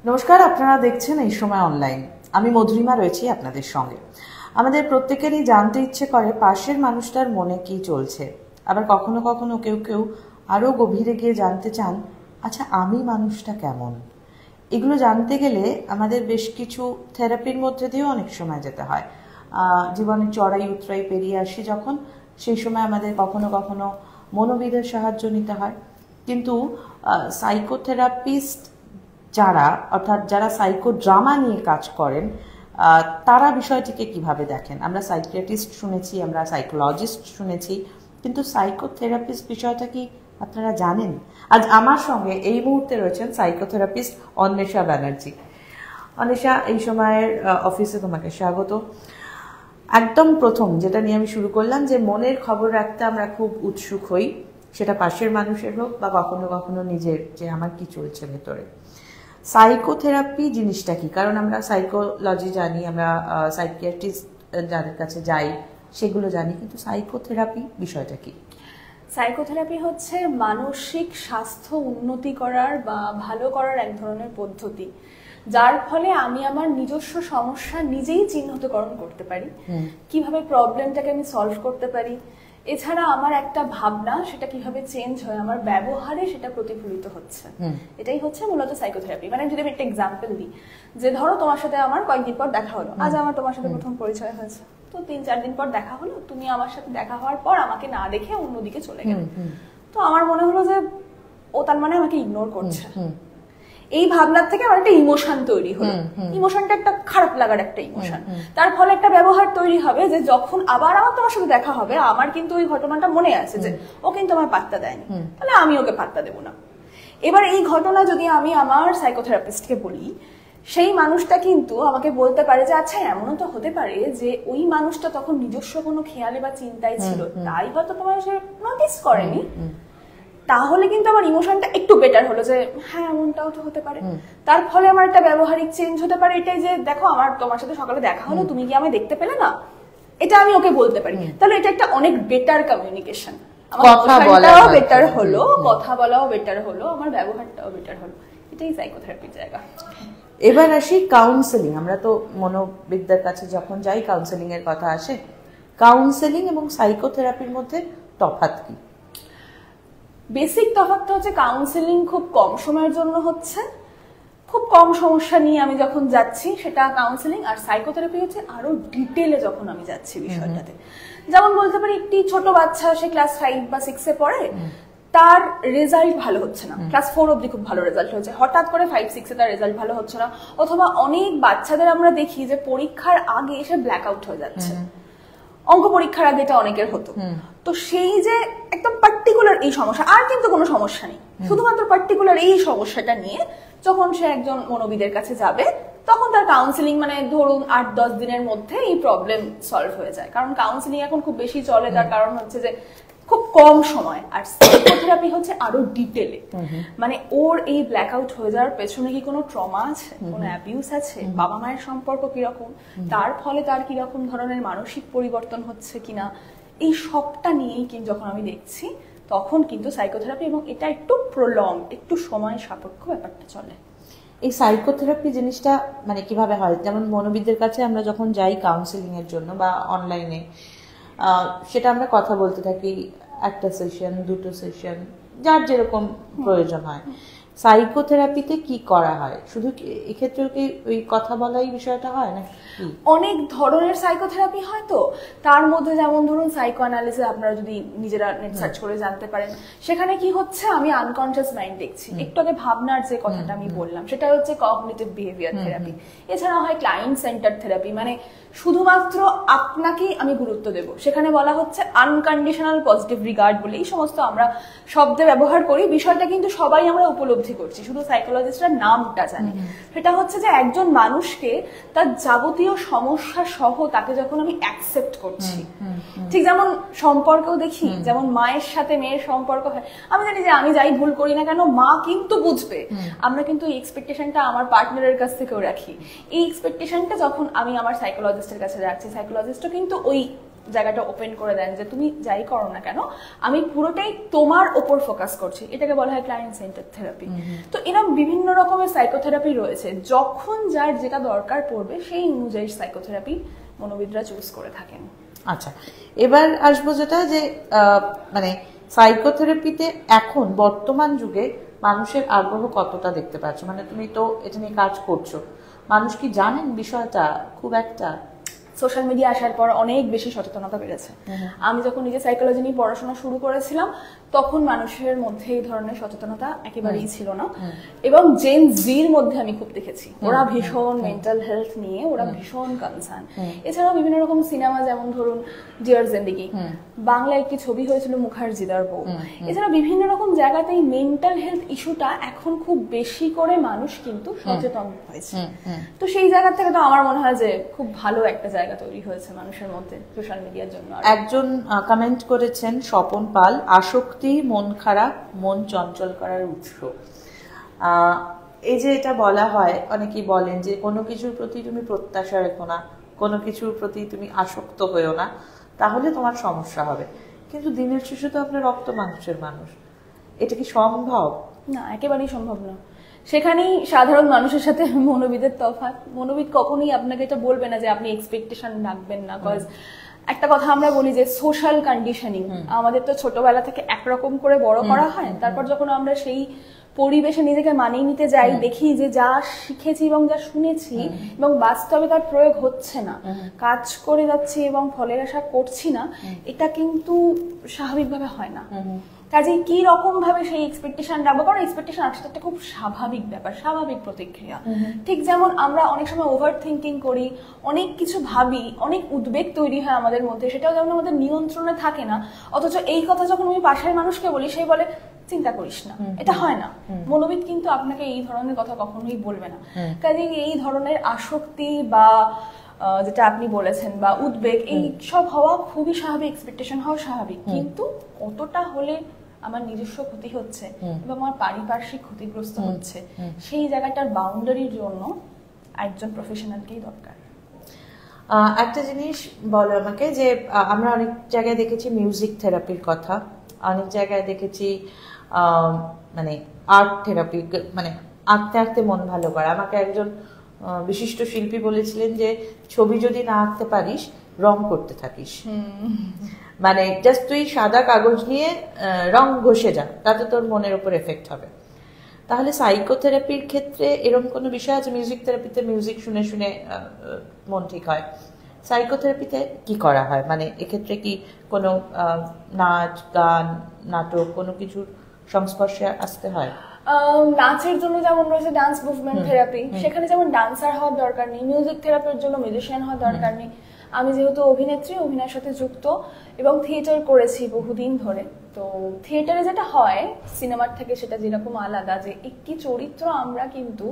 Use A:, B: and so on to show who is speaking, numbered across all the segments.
A: নমস্কার, আপনারা দেখছেন এই সময় অনলাইন। আমি মধুরিমা রয়েছি আপনাদের সঙ্গে। আমাদের প্রত্যেকেরই জানতে ইচ্ছে করে পাশের মানুষটার মনে কি চলছে। আবার কখনো কখনো কেউ কেউ আরও গভীরে গিয়ে জানতে চান, আচ্ছা আমি মানুষটা কেমন। এগুলো জানতে গেলে আমাদের বেশ কিছু থেরাপির মধ্যে দিয়েও অনেক সময় যেতে হয়। জীবনের চড়াই উতরাই পেরিয়ে আসি যখন, সেই সময় আমাদের কখনো কখনো মনোবিদের সাহায্য নিতে হয়। কিন্তু সাইকোথেরাপিস্ট যারা, অর্থাৎ যারা সাইকো ড্রামা নিয়ে কাজ করেন, তারা বিষয়টিকে কিভাবে দেখেন। আমরা সাইকিয়াট্রিস্ট শুনেছি, আমরা সাইকোলজিস্ট শুনেছি, কিন্তু সাইকোথেরাপিস্ট বিষয়টা কি আপনারা জানেন? আজ আমার সঙ্গে এই মুহূর্তে রয়েছেন সাইকোথেরাপিস্ট অন্বেষা ব্যানার্জি। অন্বেষা, এই সময়ের অফিসে তোমাকে স্বাগত। একদম প্রথম যেটা নিয়ে আমি শুরু করলাম, যে মনের খবর রাখতে আমরা খুব উৎসুক হই, সেটা পাশের মানুষের হোক বা কখনো কখনো নিজের, যে আমার কি চলছে ভেতরে। সাইকোথেরাপি জিনিসটা কি? কারণ আমরা সাইকোলজি জানি, আমরা সাইকিয়াট্রিস্ট যাদের কাছে যাই সেগুলো জানি, কিন্তু সাইকোথেরাপি বিষয়টা কি?
B: সাইকোথেরাপি হচ্ছে মানসিক স্বাস্থ্য উন্নতি করার বা ভালো করার এক ধরনের পদ্ধতি, যার ফলে আমি আমার নিজস্ব সমস্যা নিজেই চিহ্নিতকরণ করতে পারি, কিভাবে প্রবলেমটাকে আমি সলভ করতে পারি। এছাড়া আমার একটা ভাবনা সেটা কিভাবে চেঞ্জ হয়, আমার ব্যবহারে সেটা প্রতিফলিত হচ্ছে। এটাই হচ্ছে মূলত সাইকোথেরাপি। মানে যদি আমি একটা এক্সাম্পল দিই, যে ধরো তোমার সাথে আমার কয়েকদিন পর দেখা হলো, আজ আমার তোমার সাথে প্রথম পরিচয় হয়েছে, তো 3-4 দিন পর দেখা হলো, তুমি আমার সাথে দেখা হওয়ার পর আমাকে না দেখে অন্যদিকে চলে গেলে, তো আমার মনে হলো যে ও তার মানে আমাকে ইগনোর করছে। এই ভাবনার থেকে আমার একটা ইমোশন তৈরি হলো, ইমোশনটা একটা খারাপ লাগার একটা ইমোশন। তার ফলে একটা ব্যবহার তৈরি হবে যে যখন আবার আমার তোমার সাথে দেখা হবে, আমার কিন্তু ওই ঘটনাটা মনে আছে যে ও কিন্তু আমার পাত্তা দেয়নি, তাহলে আমি ওকে পাত্তা দেবো না। এবার এই ঘটনা যদি আমি আমার সাইকোথেরাপিস্টকে বলি, সেই মানুষটা কিন্তু আমাকে বলতে পারে যে আচ্ছা এমনও তো হতে পারে যে ওই মানুষটা তখন নিজস্ব কোনো খেয়ালে বা চিন্তায় ছিল, তাই হয়তো তোমার সে নোটিস করেনি। তাহলে কিন্তু আমার ইমোশনটা একটু বেটার হলো যে হ্যাঁ এমনটাও তো হতে পারে। তার ফলে আমার একটা ব্যবহারিক চেঞ্জ হতে পারে, এটাই যে দেখো আমার তোমার সাথে সকালে দেখা হলো, তুমি কি আমায় দেখতে পেলে না, এটা আমি ওকে বলতে পারি। তাহলে এটা একটা অনেক বেটার কমিউনিকেশন। আমার কথাটাও বেটার হলো, কথা বলাও বেটার হলো, আমার ব্যবহারটাও বেটার হলো। এটাই সাইকোথেরাপির জায়গা।
A: এবার আসি কাউন্সেলিং। আমরা তো মনোবিদদের কাছে যখন যাই, কাউন্সেলিং এর কথা আসে। কাউন্সেলিং এবং সাইকোথেরাপির মধ্যে তফাৎ কি?
B: বেসিক তফাৎটা হচ্ছে কাউন্সেলিং খুব কম সময়ের জন্য হচ্ছে, খুব কম সমস্যা নিয়ে আমি যখন যাচ্ছি সেটা কাউন্সেলিং, আর সাইকোথেরাপি হচ্ছে আরো ডিটেলে যখন আমি যাচ্ছি বিষয়টাতে। যেমন বলতে পারি, একটি ছোট বাচ্চা, সে ক্লাস 5 বা 6 এ পড়ে, তার রেজাল্ট ভালো হচ্ছে না, ক্লাস 4 অব্দি খুব ভালো রেজাল্ট হয়েছে, হঠাৎ করে 5-6 এ তার রেজাল্ট ভালো হচ্ছে না। অথবা অনেক বাচ্চাদের আমরা দেখি যে পরীক্ষার আগে এসে ব্ল্যাক আউট হয়ে যাচ্ছে, অঙ্ক পরীক্ষার আগে এটা অনেকের হতো। তো সেই যে একদম পার্টিকুলার এই সমস্যা, আর কিন্তু কোনো সমস্যা নেই, শুধুমাত্র পার্টিকুলার এই সমস্যাটা নিয়ে যখন সে একজন মনোবিদের কাছে যাবে, তখন তার কাউন্সিলিং, মানে ধরুন 8-10 দিনের মধ্যে এই প্রবলেম সলভ হয়ে যায়। কারণ কাউন্সিলিং এখন খুব বেশি চলে, তার কারণ হচ্ছে যে খুব কম সময়। আর সাইকোথেরাপি হচ্ছে আরো ডিটেলে, মানে ওর এই ব্ল্যাক আউট হয়ে যাওয়ার পেছনে কি কোনো ট্রমা আছে, কোনো অ্যাবিউস আছে, বাবা মায়ের সম্পর্ক কিরকম, তার ফলে তার কিরকম ধরনের মানসিক পরিবর্তন হচ্ছে কিনা, এই সবটা নিয়েই কিন্তু যখন আমি দেখছি, তখন কিন্তু সাইকোথেরাপি, এবং এটা একটু প্রলং, একটু সময় সাপেক্ষ ব্যাপারটা চলে।
A: এই সাইকোথেরাপি জিনিসটা মানে কিভাবে হয়? যেমন মনোবিদদের কাছে আমরা যখন যাই কাউন্সেলিং এর জন্য বা অনলাইনে, সেটা আমরা কথা বলতে থাকি, একটা সেশন, 2টো সেশন, যার যেরকম প্রয়োজন হয়। সাইকোথেরাপিতে কি করা হয়? শুধু এক্ষেত্রে কি ওই কথা বলাই বিষয়টা হয় না?
B: অনেক ধরনের সাইকোথেরাপি হয়, তো তার মধ্যে যেমন ধরুন সাইকো অ্যানালিসিস, আপনারা যদি নিজেরা নেট সার্চ করে জানতে পারেন, সেখানে কি হচ্ছে আমি আনকনসিয়াস মাইন্ড দেখছি। একটু আগে ভাবনার যে কথাটা আমি বললাম, সেটা হচ্ছে কগনিটিভ বিহেভিয়ার থেরাপি। এছাড়া হয় ক্লায়েন্ট সেন্টার থেরাপি, মানে শুধুমাত্র আপনাকেই আমি গুরুত্ব দেব। সেখানে বলা হচ্ছে আনকন্ডিশনাল পজিটিভ রিগার্ড বলে এই সমস্ত আমরা শব্দ ব্যবহার করি, বিষয়টা কিন্তু সবাই আমরা উপলব্ধি করছি, শুধু সাইকোলজিস্টরা নামটা জানে। সেটা হচ্ছে যে একজন মানুষকে তার যাবতীয় সমস্যা সহ তাকে যখন আমি অ্যাকসেপ্ট করছি, ঠিক যেমন সম্পর্কেও দেখি, যেমন মায়ের সাথে মেয়ের সম্পর্ক হয়, আমি জানি যে আমি যাই ভুল করি না কেন মা কিন্তু বুঝবে। আমরা কিন্তু এই এক্সপেকটেশনটা আমার পার্টনারের কাছ থেকেও রাখি। এই এক্সপেকটেশনটা যখন আমি আমার সাইকোলজিস্টের কাছে যাচ্ছি, সাইকোলজিস্টও কিন্তু ওই জায়গাটা ওপেন করে দেন যে তুমি যাই করো না কেন আমি পুরোটাই তোমার ওপর ফোকাস করছি, এটাকে বলা হয় ক্লায়েন্ট সেন্টার থেরাপি। তো এরকম বিভিন্ন রকমের সাইকোথেরাপি রয়েছে, যখন যার যেটা দরকার পড়বে সেই অনুযায়ী সাইকোথেরাপি মনোবিদরা চুজ করে থাকেন।
A: আচ্ছা, এবার আসবো যেটা যে মানে সাইকোথেরাপিতে এখন বর্তমান যুগে মানুষের আগ্রহ কতটা দেখতে পাচ্ছ? মানে তুমি তো এটা নিয়ে কাজ করছো, মানুষ কি জানেন বিষয়টা খুব একটা?
B: সোশ্যাল মিডিয়া আসার পর অনেক বেশি সচেতনতা বেড়েছে। আমি যখন নিজে সাইকোলজি নিয়ে পড়াশোনা শুরু করেছিলাম তখন মানুষের মধ্যে এই ধরনের সচেতনতা একেবারেই ছিল না, এবং জেন জির মধ্যে আমি খুব দেখেছি ওরা ভীষণ মেন্টাল হেলথ নিয়ে ওরা ভীষণ কনসার্ন। এছাড়াও বিভিন্ন রকম সিনেমা, যেমন ধরুন ডিয়ার জিন্দেগি, বাংলা একটি ছবি হয়েছিল মুখার্জিদার বউ, এছাড়া বিভিন্ন রকম জায়গাতেই মেন্টাল হেলথ ইস্যুটা এখন খুব বেশি করে মানুষ কিন্তু সচেতন হয়েছে। তো সেই জায়গা থেকে তো আমার মনে হয় যে খুব ভালো একটা জায়গা তৈরি হয়েছে মানুষের মধ্যে সোশ্যাল মিডিয়ার জন্য।
A: একজন কমেন্ট করেছেন স্বপন পাল, আসক্তি মন খারাপ, মন চঞ্চল করার উৎস। এই যে এটা বলা হয়, অনেকেই বলেন যে কোনো কিছুর প্রতি তুমি প্রত্যাশা রেখো না, কোনো কিছুর প্রতি তুমি আসক্ত হয়েও না, তাহলে তোমার সমস্যা হবে। কিন্তু দিনের শেষে তো আপনার রক্ত মাংসের মানুষ, এটা কি সম্ভব?
B: না, একেবারেই সম্ভব না। সেখানেই সাধারণ মানুষের সাথে মনোবিদের তফাৎ। মনোবিদ কখনোই আপনাকে এটা বলবে না যে আপনি এক্সপেকটেশন রাখবেন না, কজ একটা কথা আমরা বলি যে সোশ্যাল কন্ডিশনিং, আমাদের তো ছোটবেলা থেকে একরকম করে বড় করা হয়, তারপর যখন আমরা সেই পরিবেশে নিজেকে মানিয়ে নিতে যাই, দেখি যে যা শিখেছি এবং যা শুনেছি এবং বাস্তবে তার প্রয়োগ হচ্ছে না, কাজ করে যাচ্ছি এবং ফলের আশা করছি না, এটা কিন্তু স্বাভাবিকভাবে হয় না। কাজেই কি রকম ভাবে সেই এক্সপেকটেশন রাখবো, কারণ এক্সপেকটেশন আসলে একটা খুব স্বাভাবিক ব্যাপার, স্বাভাবিক প্রতিক্রিয়া। ঠিক যেমন আমরা অনেক সময় ওভার থিঙ্কিং করি, অনেক কিছু ভাবি, অনেক উদ্বেগ তৈরি হয় আমাদের মধ্যে, সেটাও যেমন আমাদের নিয়ন্ত্রণে থাকে না। অথচ এই কথা যখন আমি পাশের মানুষকে বলি, সে বলে চিন্তা করিস না, এটা হয় না। মনোবিদ কিন্তু আপনাকে এই ধরনের কথা কখনোই বলবে না। কাজেই এই ধরনের আসক্তি বা যেটা আপনি বলেছেন বা উদ্বেগ, এই সব হওয়া খুবই স্বাভাবিক, এক্সপেকটেশন হওয়া স্বাভাবিক, কিন্তু কতটা হলে আমার নিজস্ব ক্ষতি হচ্ছে এবং আমার পারিপার্শ্বিক ক্ষতিগ্রস্ত হচ্ছে, সেই জায়গাটার বাউন্ডারির জন্য একজন প্রফেশনালকেই দরকার।
A: একটা জিনিস বলো আমাকে, যে আমরা অনেক জায়গায় দেখেছি মিউজিক থেরাপির কথা, অনেক জায়গায় দেখেছি মানে আর্ট থেরাপি, মানে আঁকতে আঁকতে মন ভালো করা। আমাকে একজন বিশিষ্ট শিল্পী বলেছিলেন যে ছবি যদি না আঁকতে পারিস, রং করতে থাকিস, মানে জাস্ট তুই সাদা কাগজ নিয়ে রং ঘষে যা, তাতে তোর মনের উপর এফেক্ট হবে। তাহলে সাইকোথেরাপির ক্ষেত্রে এরকম কোনো বিষয় আছে? মিউজিক থেরাপিতে মিউজিক শুনে শুনে মন ঠিক হয়, সাইকোথেরাপিতে কি করা হয়? মানে এক্ষেত্রে কি কোনো নাচ, গান, নাটক, কোনো কিছুর সংস্পর্শে আসতে হয়?
B: নাচের জন্য যেমন রয়েছে ডান্স মুভমেন্ট থেরাপি, সেখানে যেমন ডান্সার হওয়ার দরকার নেই। মিউজিক থেরাপির জন্য মিউজিশিয়ান হওয়ার দরকার নেই। আমি যেহেতু অভিনেত্রী, অভিনয়ের সাথে যুক্ত এবং থিয়েটার করেছি বহুদিন ধরে, তো থিয়েটারে যেটা হয় সিনেমার থেকে সেটা যেরকম আলাদা, যে একটি চরিত্র আমরা কিন্তু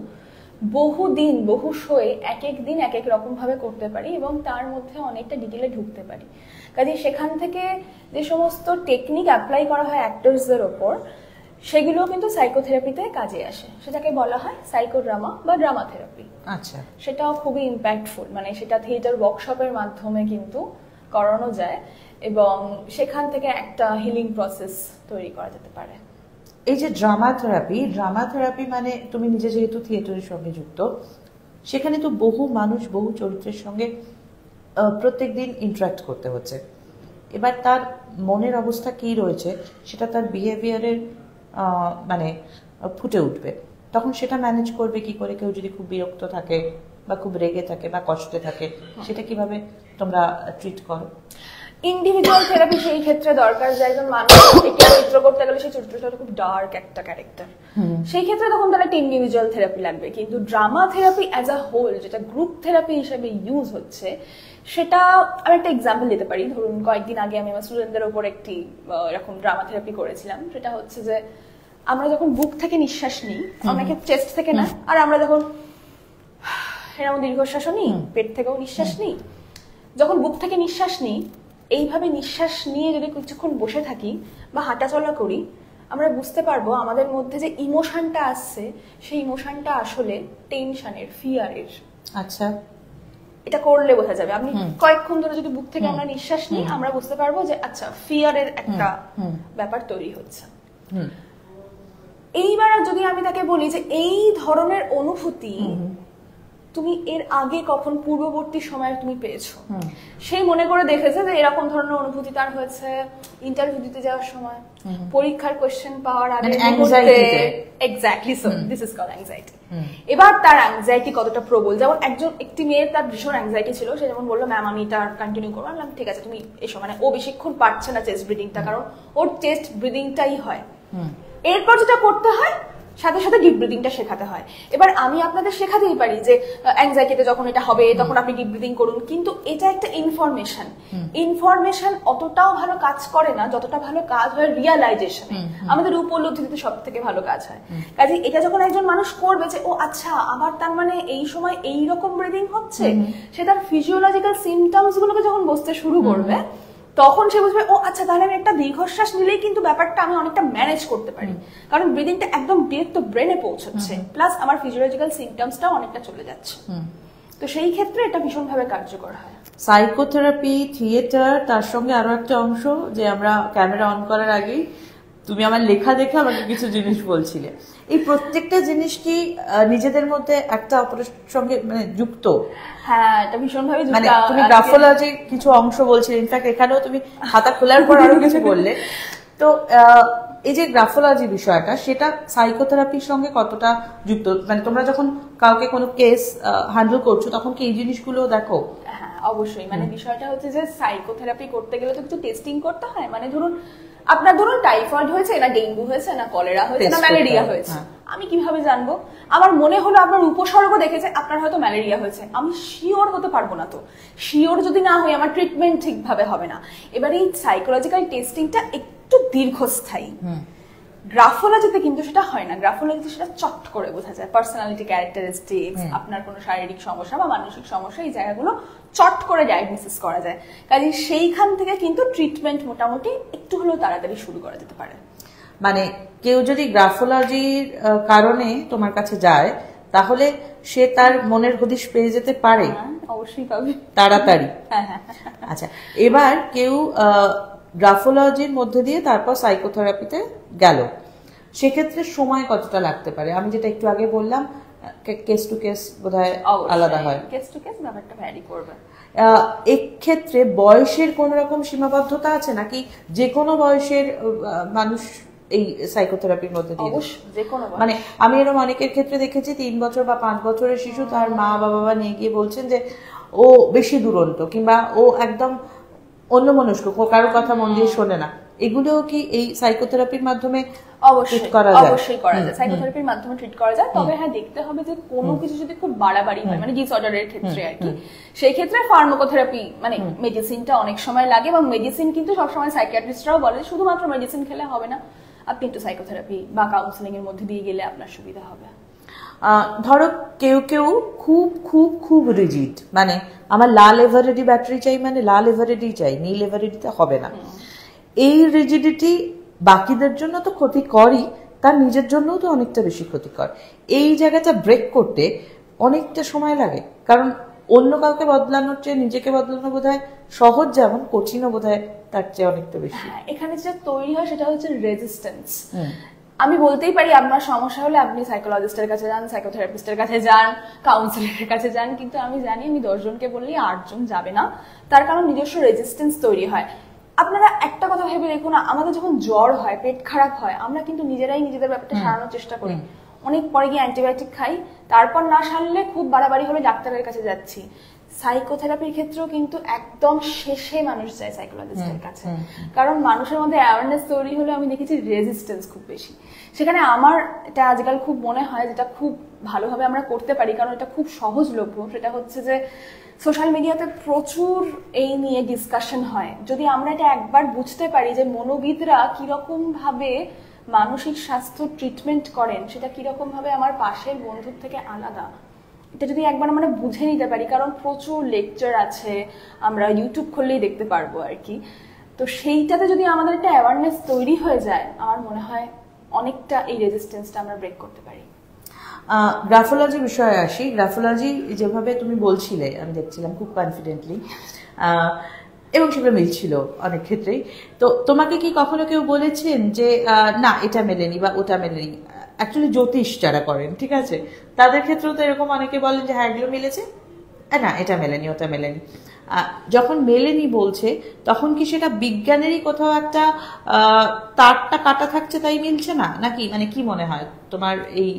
B: বহুদিন বহু শোয়ে এক এক দিন এক এক রকম ভাবে করতে পারি এবং তার মধ্যে অনেকটা ডিটেলে ঢুকতে পারি। কাজে সেখান থেকে যে সমস্ত টেকনিক অ্যাপ্লাই করা হয় অ্যাক্টরসদের ওপর, সেগুলো কিন্তু সাইকোথেরাপিতে কাজে আসে। সেটাকে বলা হয় সাইকোড্রামা বা ড্রামা থেরাপি।
A: আচ্ছা,
B: সেটাও খুবই ইম্প্যাক্টফুল, মানে সেটা থিয়েটার ওয়ার্কশপের মাধ্যমে কিন্তু করানো যায় এবং সেখান থেকে একটা হিলিং প্রসেস তৈরি করা যেতে পারে।
A: এই যে ড্রামা থেরাপি মানে তুমি নিজে যেহেতু থিয়েটারের সঙ্গে যুক্ত, সেখানে তো বহু মানুষ বহু চরিত্রের সঙ্গে প্রত্যেকদিন ইন্টারাক্ট করতে হচ্ছে। এবার তার মনের অবস্থা কি রয়েছে সেটা তার বিহেভিয়ারের মানে ফুটে উঠবে, তখন সেটা ম্যানেজ করবে কি করে? কেউ যদি খুব বিরক্ত থাকে বা খুব রেগে থাকে বা কষ্টে থাকে, সেটা কিভাবে তোমরা ট্রিট করো?
B: ইন্ডিভিজুয়াল থেরাপি সেই ক্ষেত্রে দরকার, যে একজন মানুষ একটি চরিত্র করতে গেলে সেই চরিত্রটা খুব ডার্ক একটা ক্যারেক্টার, সেই ক্ষেত্রে তখন তার একটা ইন্ডিভিজুয়াল থেরাপি লাগবে। কিন্তু drama therapy as a whole, যেটা গ্রুপ থেরাপি হিসেবে ইউজ হচ্ছে, সেটা আমি একটা এক্সাম্পল দিতে পারি। ধরুন কয়েকদিন আগে আমি আমার স্টুডেন্টদের ওপর একটি এরকম ড্রামা থেরাপি করেছিলাম। সেটা হচ্ছে যে আমরা যখন বুক থেকে নিঃশ্বাস নিই, অনেকে চেস্ট থেকে না, আর আমরা যখন এরকম দীর্ঘশ্বাসও নিই, পেট থেকেও নিঃশ্বাস নিই, যখন বুক থেকে নিঃশ্বাস নিই, এইভাবে নিঃশ্বাস নিয়ে যদি কিছুক্ষণ বসে থাকি বা হাঁটাচলা করি, আমরা বুঝতে পারবো আমাদের মধ্যে যে ইমোশনটা আসছে, সেই ইমোশনটা আসলে টেনশনের, ফিয়ারের।
A: আচ্ছা,
B: এটা করলে বোঝা যাবে। আপনি কয়েকক্ষণ ধরে যদি বুক থেকে আমরা নিঃশ্বাস নিই, আমরা বুঝতে পারবো যে আচ্ছা ফিয়ারের একটা ব্যাপার তৈরি হচ্ছে। এইবার যদি আমি তাকে বলি যে এই ধরনের অনুভূতি তুমি এর আগে কখন পূর্ববর্তী সময়ে তুমি পেয়েছো, সে মনে করে দেখেছে যে এরকম ধরনের অনুভূতি তার হয়েছে ইন্টারভিউ দিতে যাওয়ার সময়, পরীক্ষার কোশ্চেন পাওয়ার আগে। Exactly so, this is called anxiety. এবার তার অ্যাংজাইটি কতটা প্রবল, যেমন একটি মেয়ের তার ভীষণ অ্যাংজাইটি ছিল, সে যেমন বললো ম্যাম আমি এটা কন্টিনিউ করবো। আমি ঠিক আছে তুমি এসো, মানে ও বেশিক্ষণ পারছে না চেস্ট ব্রিদিংটা, কারণ ওর চেস্ট ব্রিদিংটাই হয়। এরপর যেটা করতে হয় সাথে সাথে ডিপ ব্রিদিংটা শেখাতে হয়। এবার আমি আপনাদের শেখাতেই পারি যে অ্যাংজাইটিতে যখন এটা হবে তখন আপনি ডিপ ব্রিদিং করুন, কিন্তু এটা একটা ইনফরমেশন অতটাও ভালো কাজ করে না যতটা ভালো কাজ হয় রিয়ালাইজেশনে, আমাদের উপলব্ধিতে সব থেকে ভালো কাজ হয়। কাজে এটা যখন একজন মানুষ করবে যে ও আচ্ছা আবার তার মানে এই সময় এইরকম ব্রিদিং হচ্ছে, সে তার ফিজিওলজিক্যাল সিমটমস গুলোকে যখন বুঝতে শুরু করবে তখন সে বুঝবে ও আচ্ছা তাহলে আমি একটা দীর্ঘশ্বাস নিলেই কিন্তু ব্যাপারটা আমি অনেকটা ম্যানেজ করতে পারি, কারণ ব্রিদিংটা একদম ডিরেক্ট ব্রেনে পৌঁছচ্ছে, প্লাস আমার ফিজিওলজিক্যাল সিমটমসটাও অনেকটা চলে যাচ্ছে। তো সেই ক্ষেত্রে এটা ভীষণভাবে কার্যকর হয়।
A: সাইকোথেরাপি, থিয়েটার, তার সঙ্গে আরো একটা অংশ যে আমরা ক্যামেরা অন করার আগেই তুমি আমার লেখা দেখে আমাকে কিছু জিনিস বলছিলে, এই প্রত্যেকটা জিনিস কি নিজেদের মধ্যে একটা অপরের সঙ্গে মানে যুক্ত?
B: হ্যাঁ, এটা ভীষণভাবে যুক্ত।
A: মানে তুমি গ্রাফোলজির কিছু অংশ বলছিলে, ইনফ্যাক্ট এখানেও তুমি খাতা খোলার পর আরো কিছু বললে। তো এই যে গ্রাফোলজি বিষয়টা, সেটা সাইকোথেরাপির সঙ্গে কতটা যুক্ত? মানে তোমরা যখন কাউকে কোনো কেস হ্যান্ডেল করছো তখন কি এই জিনিসগুলো দেখো?
B: হ্যাঁ অবশ্যই, মানে বিষয়টা হচ্ছে যে সাইকোথেরাপি করতে গেলে তো কিছু টেস্টিং করতে হয়। মানে আপনার ধরুন টাইফয়েড হয়েছে, না ডেঙ্গু হয়েছে, না কলেরা হয়েছে, না ম্যালেরিয়া হয়েছে, আমি কিভাবে জানবো? আমার মনে হলো আপনার উপসর্গ দেখেছে আপনার হয়তো ম্যালেরিয়া হয়েছে, আমি শিওর হতে পারবো না। তো শিওর যদি না হই আমার ট্রিটমেন্ট ঠিকভাবে হবে না। এবার এই সাইকোলজিক্যাল টেস্টিংটা একটু দীর্ঘস্থায়ী। গ্রাফোলজিতে কিন্তু সেটা হয় না। গ্রাফোলজিতে সেটা চট করে বোঝা যায়, পার্সোনালিটি ক্যারেক্টারিস্টিক্স, আপনার কোনো শারীরিক সমস্যা বা মানসিক সমস্যা, এই জায়গাগুলো চট করে ডায়াগনোসিস করা যায়। কাজে সেইখান থেকে কিন্তু ট্রিটমেন্ট মোটামুটি একটু হলেও তাড়াতাড়ি শুরু করা যেতে পারে।
A: মানে কেউ যদি গ্রাফোলজির কারণে তোমার কাছে যায় তাহলে সে তার মনের হদিশ পেয়ে যেতে পারে?
B: অবশ্যই পাবে,
A: তাড়াতাড়ি। আচ্ছা, এবার কেউ গ্রাফোলজির মধ্যে দিয়ে তারপর সাইকোথেরাপিতে গেল, সেক্ষেত্রে সময় কতটা লাগতে পারে? আমি যেটা একটু আগে বললাম, কেস টু কেস বোধহয় আলাদা হয়।
B: কেস টু কেস ব্যাপারটা ভ্যারি করবে।
A: এক্ষেত্রে বয়সের কোন রকম সীমাবদ্ধতা আছে নাকি যে কোনো বয়সের মানুষ এই সাইকোথেরাপির মধ্যে দিয়ে? মানে আমি এরকম অনেকের ক্ষেত্রে দেখেছি 3 বছর বা 5 বছরের শিশু তার মা বাবা নিয়ে গিয়ে বলছেন যে ও বেশি দুরন্ত কিংবা ও একদম অন্যমনস্ক, কারোর কথা মন দিয়ে শোনে না, এগুলোও কি এই সাইকোথেরাপির মাধ্যমে
B: অবশ্যই করা যায়? অবশ্যই করা যায়, সাইকোথেরাপির মাধ্যমে ট্রিট করা যায়। তবে হ্যাঁ দেখতে হবে যে কোনো কিছু যদি খুব বাড়াবাড়ি হয়, মানে ডিসঅর্ডারের ক্ষেত্রে আর কি, সেই ক্ষেত্রে ফার্মাকোথেরাপি মানে মেডিসিনটা অনেক সময় লাগে। এবং মেডিসিন কিন্তু সবসময় সাইকিয়াট্রিস্টরাও বলে শুধুমাত্র মেডিসিন খেলে হবে না, আপনি একটু সাইকোথেরাপি বা কাউন্সেলিং এর মধ্যে দিয়ে গেলে আপনার সুবিধা হবে।
A: ধরো কেউ কেউ খুব খুব খুব রিজিড, মানে আমার লাল এভারেডি ব্যাটারি চাই মানে লাল এভারেডি চাই, নীল এভারেডিতে হবে না। এই রিজিডিটি বাকিদের জন্য তো ক্ষতিকরই, তার নিজের জন্যও তো অনেকটা বেশি ক্ষতিকর। এই জায়গাটা ব্রেক করতে অনেকটা সময় লাগে, কারণ অন্য কাউকে বদলানোর চেয়ে নিজেকে বদলানো বোধহয় সহজ, যেমন কঠিনও বোধহয় তার চেয়ে অনেকটা বেশি।
B: এখানে যেটা তৈরি হয় সেটা হচ্ছে রেজিস্ট্যান্স। আমি বলতেই পারি আপনার সমস্যা হলে আপনি সাইকোলজিস্টের কাছে যান, সাইকোথেরাপিস্টের কাছে যান, কাউন্সিলরের কাছে যান, কিন্তু আমি জানি আমি 10 জনকে বললেই 8 জন যাবে না, তার কারণ নিজস্ব রেজিস্ট্যান্স তৈরি হয়। আপনারা একটা কথা ভেবে দেখুন, আমাদের যখন জ্বর হয়, পেট খারাপ হয়, আমরা কিন্তু নিজেরাই নিজেদের ব্যাপারটা সারানোর চেষ্টা করি, অনেক পরে গিয়ে অ্যান্টিবায়োটিক খাই, তারপর না সারলে খুব বাড়াবাড়ি হলে ডাক্তারের কাছে যাচ্ছি। সাইকোথেরাপির ক্ষেত্রেও কিন্তু একদম শেষে মানুষ যায় সাইকোলজিস্টের কাছে, কারণ মানুষের মধ্যে অ্যাওয়ারনেস তৈরি হলে আমি দেখেছি রেজিস্ট্যান্স খুব বেশি। সেখানে আমার এটা আজকাল খুব মনে হয় যেটা খুব ভালোভাবে আমরা করতে পারি, কারণ এটা খুব সহজলভ্য, সেটা হচ্ছে যে সোশ্যাল মিডিয়াতে প্রচুর এই নিয়ে ডিসকাশন হয়। যদি আমরা এটা একবার বুঝতে পারি যে মনোবিদরা কিরকম ভাবে মানসিক স্বাস্থ্য ট্রিটমেন্ট করেন, সেটা কিরকম ভাবে আমার পাশের বন্ধুর থেকে আলাদা, এটা যদি একবার আমরা বুঝে নিতে পারি, কারণ প্রচুর লেকচার আছে, আমরা ইউটিউব খুললেই দেখতে পারবো আর কি। তো সেইটাতে যদি আমাদের একটা অ্যাওয়ারনেস তৈরি হয়ে যায়, আমার মনে হয় অনেকটা এই রেজিস্ট্যান্সটা আমরা ব্রেক করতে পারি।
A: গ্রাফোলজি বিষয়ে আসি। গ্রাফোলজি যেভাবে তুমি বলছিলে আমি দেখছিলাম খুব কনফিডেন্টলি, এবং সেগুলো মিলছিল অনেক ক্ষেত্রেই। তো তোমাকে কি কখনো কেউ বলেছেন যে না এটা মেলেনি বা ওটা মেলেনি? অ্যাকচুয়ালি জ্যোতিষ যারা করেন, ঠিক আছে, তাদের ক্ষেত্রেও তো এরকম অনেকে বলেন যে হ্যাঁ এগুলো মিলেছে, না এটা মেলেনি ওটা মেলেনি। যখন মেলেনি বলছে তখন কি সেটা বিজ্ঞানেরই কোথাও একটা তারটা কাটা থাকছে তাই মিলছে না, নাকি মানে কি মনে হয় তোমার এই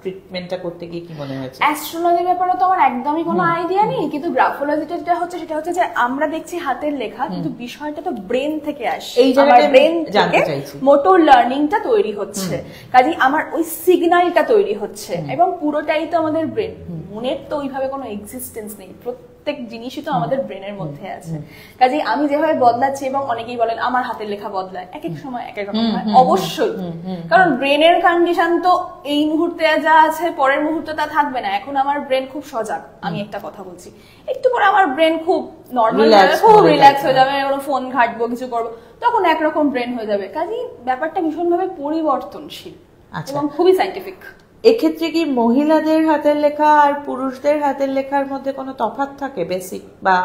A: ট্রিটমেন্টটা করতে গিয়ে কি মনে হয়েছে?
B: অ্যাস্ট্রোলজির ব্যাপারে তো আমার একদমই কোনো আইডিয়া নেই, কিন্তু গ্রাফোলজিটা যেটা হচ্ছে সেটা হচ্ছে যে আমরা দেখছি হাতের লেখা, কিন্তু বিষয়টা তো ব্রেন থেকে আসে।
A: এই জায়গাটা
B: ব্রেন
A: জানতে
B: থেকে
A: চাইছি।
B: মোটর লার্নিংটা তৈরি হচ্ছে, কাজেই আমার ওই সিগন্যালটা তৈরি হচ্ছে, এবং পুরোটাই তো আমাদের ব্রেন। মনের তো ওইভাবে কোনো এক্সিস্টেন্স নেই, প্রত্যেক জিনিসই তো আমাদের ব্রেনের মধ্যে আছে। কাজেই আমি যেভাবে বদলাচ্ছি, এবং অনেকেই বলেন আমার হাতের লেখা বদলায়, এক এক সময় এক এক রকম হয়, অবশ্যই, কারণ ব্রেনের কন্ডিশন তো এই মুহূর্তে যা আছে পরের মুহূর্তে তা থাকবে না। এখন আমার ব্রেন খুব সজাগ, আমি একটা কথা বলছি, একটু পরে আমার ব্রেন খুব নর্মাল হয়ে খুব রিল্যাক্স হয়ে যাবে, ফোন ঘাটবো কিছু করবো, তখন একরকম ব্রেন হয়ে যাবে। কাজেই ব্যাপারটা ভীষণভাবে পরিবর্তনশীল এবং খুবই সাইন্টিফিক।
A: এক্ষেত্রে কি মহিলাদের হাতের লেখা আর পুরুষদের হাতের লেখার মধ্যে কোনো তফাৎ থাকে বেসিক? বা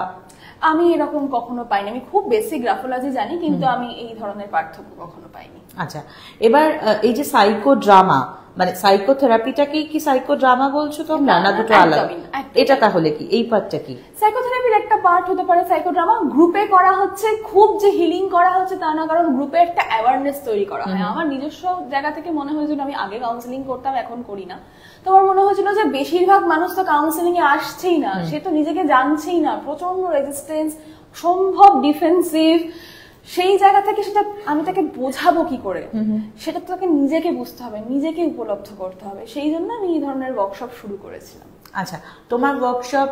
B: আমি এরকম কখনো পাইনি, আমি খুব বেসিক গ্রাফোলজি জানি, কিন্তু আমি এই ধরনের পার্থক্য কখনো পাইনি।
A: আচ্ছা, এবার এই যে সাইকো ড্রামা, মানে সাইকোথেরাপিটাকেই কি সাইকো ড্রামা বলছো তোমরা, না দুটো আলাদা? এটা তাহলে কি এই পার্টটা কি?
B: সাইকোথেরাপির একটা পার্ট হতে পারে সাইকো ড্রামা। গ্রুপে করা হচ্ছে, খুব যে হিলিং করা হচ্ছে তা না, কারণ গ্রুপে একটা অ্যাওয়ারনেস তৈরি করা হয়। আমার নিজস্ব জায়গা থেকে মনে হয়েছিল, আমি আগে কাউন্সিলিং করতাম, এখন করি না, তো আমার মনে হয়েছিল যে বেশিরভাগ মানুষ তো কাউন্সিলিং এ আসছেই না, সে তো নিজেকে জানছেই না, প্রচন্ড রেজিস্টেন্স, সম্ভব ডিফেন্সিভ। সেই জায়গা থেকে সেটা আমি তাকে বোঝাবো কি করে, সেটা তাকে নিজেকে বুঝতে হবে, নিজেকে উপলব্ধ করতে হবে। সেই জন্য আমি এই ধরনের ওয়ার্কশপ শুরু করেছিলাম।
A: আচ্ছা, তোমার ওয়ার্কশপ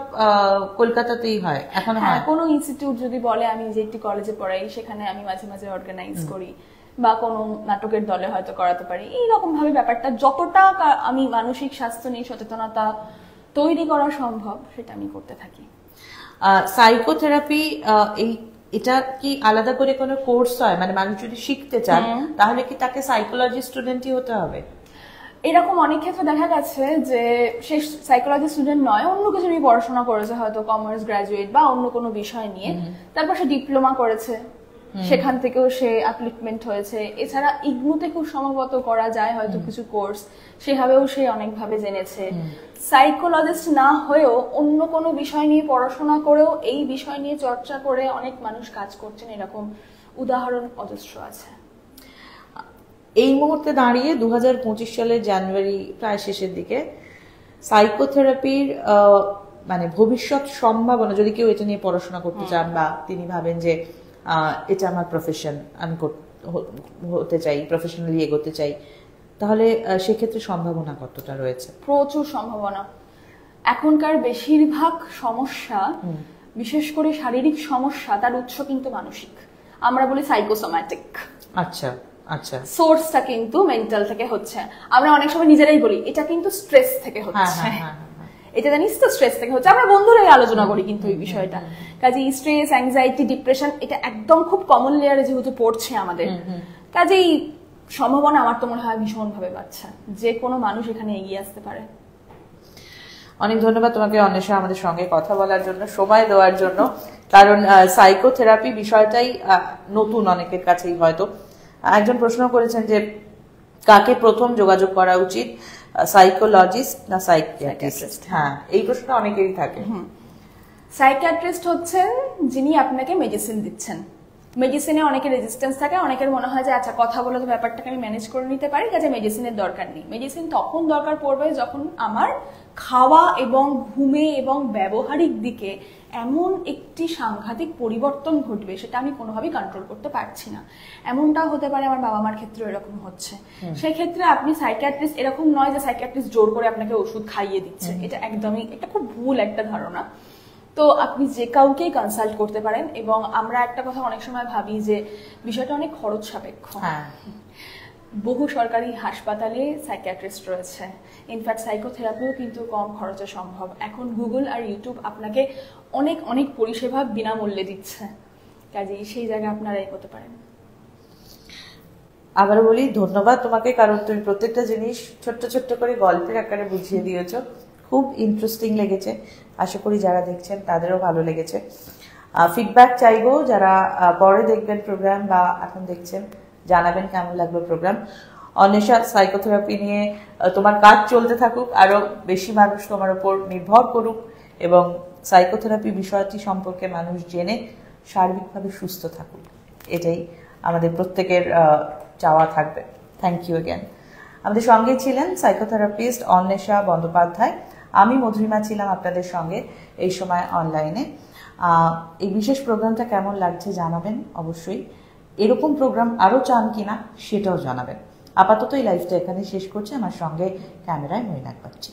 A: কলকাতাতেই হয় এখন?
B: হ্যাঁ, কোনো ইনস্টিটিউট যদি বলে, আমি যে একটি কলেজে পড়াই, সেখানে আমি মাঝে মাঝে অর্গানাইজ করি, বা কোনো নাটকের দলে হয়তো করাতে পারি। এইরকম ভাবে ব্যাপারটা যতটা আমি মানসিক স্বাস্থ্য নিয়ে সচেতনতা তৈরি করা সম্ভব সেটা আমি করতে থাকি।
A: সাইকোথেরাপি এটা কি আলাদা করে কোনো কোর্স হয়? মানে মানুষ যদি শিখতে চান তাহলে কি তাকে সাইকোলজি স্টুডেন্টই হতে হবে?
B: এরকম অনেক ক্ষেত্রে দেখা গেছে যে সে সাইকোলজি স্টুডেন্ট নয়, অন্য কিছু নিয়ে পড়াশোনা করেছে, হয়তো কমার্স গ্রাজুয়েট বা অন্য কোনো বিষয় নিয়ে, তারপর সে ডিপ্লোমা করেছে, সেখান থেকেও সে আপলিফমেন্ট হয়েছে। এছাড়া ইগনুতে খুব সম্ভবত করা যায় হয়তো কিছু কোর্স, সেভাবেও সে অনেকভাবে জেনেছে। সাইকোলজিস্ট না হয়েও অন্য কোনো বিষয় নিয়ে পড়াশোনা করেও এই বিষয় নিয়ে চর্চা করে অনেক মানুষ কাজ করছেন, এরকম উদাহরণ অজস্র আছে।
A: এই মুহূর্তে দাঁড়িয়ে 2025 সালের জানুয়ারি প্রায় শেষের দিকে সাইকোথেরাপির মানে ভবিষ্যৎ সম্ভাবনা, যদি কেউ এটা নিয়ে পড়াশোনা করতে চান বা তিনি ভাবেন যে এটা আমার প্রফেশন, আমি হতে চাই, প্রফেশনালি এগোতে চাই, তাহলে সেক্ষেত্রে সম্ভাবনা কতটা রয়েছে?
B: প্রচুর সম্ভাবনা। এখনকার বেশিরভাগ সমস্যা, বিশেষ করে শারীরিক সমস্যা, তার উৎস কিন্তু মানসিক। আমরা বলি সাইকোসোম্যাটিক।
A: আচ্ছা আচ্ছা,
B: সোর্সটা কিন্তু মেন্টাল থেকে হচ্ছে। আমরা অনেক সময় নিজেরাই বলি এটা কিন্তু স্ট্রেস থেকে হচ্ছে, এটা জানিস তো স্ট্রেস থেকে হচ্ছে। আমরা বন্ধুরাই আলোচনা করি কিন্তু এই বিষয়টা। কাজেই স্ট্রেস, অ্যাংজাইটি, ডিপ্রেশন এটা একদম খুব কমন লেয়ারে যেহেতু পড়ছে আমাদের, কাজেই সম্ভাবনা আমার তো মনে হয় ভীষণ ভাবে বাড়ছে, যে কোনো মানুষ এখানে এগিয়ে আসতে পারে।
A: অনেক ধন্যবাদ তোমাকে অন্বেষা, আমাদের সঙ্গে কথা বলার জন্য, সময় দেওয়ার জন্য। কারণ সাইকোথেরাপি বিষয়টাই নতুন অনেকের কাছেই। হয়তো একজন প্রশ্ন করেছেন যে কাকে প্রথম যোগাযোগ করা উচিত, সাইকোলজিস্ট না সাইকিয়াট্রিস্ট? হ্যাঁ, এই প্রশ্নটা অনেকেরই থাকে।
B: সাইকিয়াট্রিস্ট হচ্ছেন যিনি আপনাকে মেডিসিন দিচ্ছেন। মেডিসিনে অনেকের রেজিস্ট্যান্স থাকে, অনেকের মনে হয় যে আচ্ছা কথা বলে তো ব্যাপারটাকে আমি ম্যানেজ করে নিতে পারি, কাজে মেডিসিনের দরকার নেই। মেডিসিন তখন দরকার পড়বে যখন আমার খাওয়া এবং ঘুমে এবং ব্যবহারিক দিকে এমন একটি সাংঘাতিক পরিবর্তন ঘটবে, সেটা আমি কোনোভাবেই কন্ট্রোল করতে পারছি না। এমনটাও হতে পারে, আমার বাবা মার ক্ষেত্রে এরকম হচ্ছে। সেই ক্ষেত্রে আপনি সাইকিয়াট্রিস্ট, এরকম নয় যে সাইকিয়াট্রিস্ট জোর করে আপনাকে ওষুধ খাইয়ে দিচ্ছে, এটা একদমই, এটা খুব ভুল একটা ধারণা। তো আপনি যে কাউকেই কনসাল্ট করতে পারেন। এবং আমরা একটা কথা অনেক সময় ভাবি যে বিষয়টা অনেক খরচ সাপেক্ষ। বহু সরকারি হাসপাতালে সাইকিয়াট্রিস্ট রয়েছে, ইনফ্যাক্ট সাইকোথেরাপিও কিন্তু কম খরচে সম্ভব। এখন গুগল আর ইউটিউব আপনাকে অনেক অনেক পরিষেবা বিনামূল্যে দিচ্ছে, কাজেই সেই জায়গায় আপনারা এগোতে পারেন।
A: আবারও বলি ধন্যবাদ তোমাকে, কারণ তুমি প্রত্যেকটা জিনিস ছোট্ট ছোট্ট করে গল্পের আকারে বুঝিয়ে দিয়েছো। খুব ইন্টারেস্টিং লেগেছে, আশা করি যারা দেখছেন তাদেরও ভালো লেগেছে। ফিডব্যাক চাইবো, যারা পরে দেখবেন প্রোগ্রাম বা এখন দেখছেন, জানাবেন কেমন লাগলো প্রোগ্রাম। অন্বেষা, সাইকোথেরাপি নিয়ে তোমার কাজ চলতে থাকুক, আরো বেশি মানুষ তোমার উপর নির্ভর করুক এবং সাইকোথেরাপি বিষয়টি সম্পর্কে মানুষ জেনে সার্বিকভাবে সুস্থ থাকুক, এটাই আমাদের প্রত্যেকের চাওয়া থাকবে। Thank you again. আমাদের সঙ্গে ছিলেন সাইকোথেরাপিস্ট অন্বেষা বন্দ্যোপাধ্যায়। আমি মধুরিমা ছিলাম আপনাদের সঙ্গে এই সময় অনলাইনে। এই বিশেষ প্রোগ্রামটা কেমন লাগছে জানাবেন অবশ্যই। এরকম প্রোগ্রাম আরও চান কিনা সেটাও জানাবেন। আপাতত এই লাইভটা এখানে শেষ করছি। আমার সঙ্গে ক্যামেরায় মৈনাক বাগচি।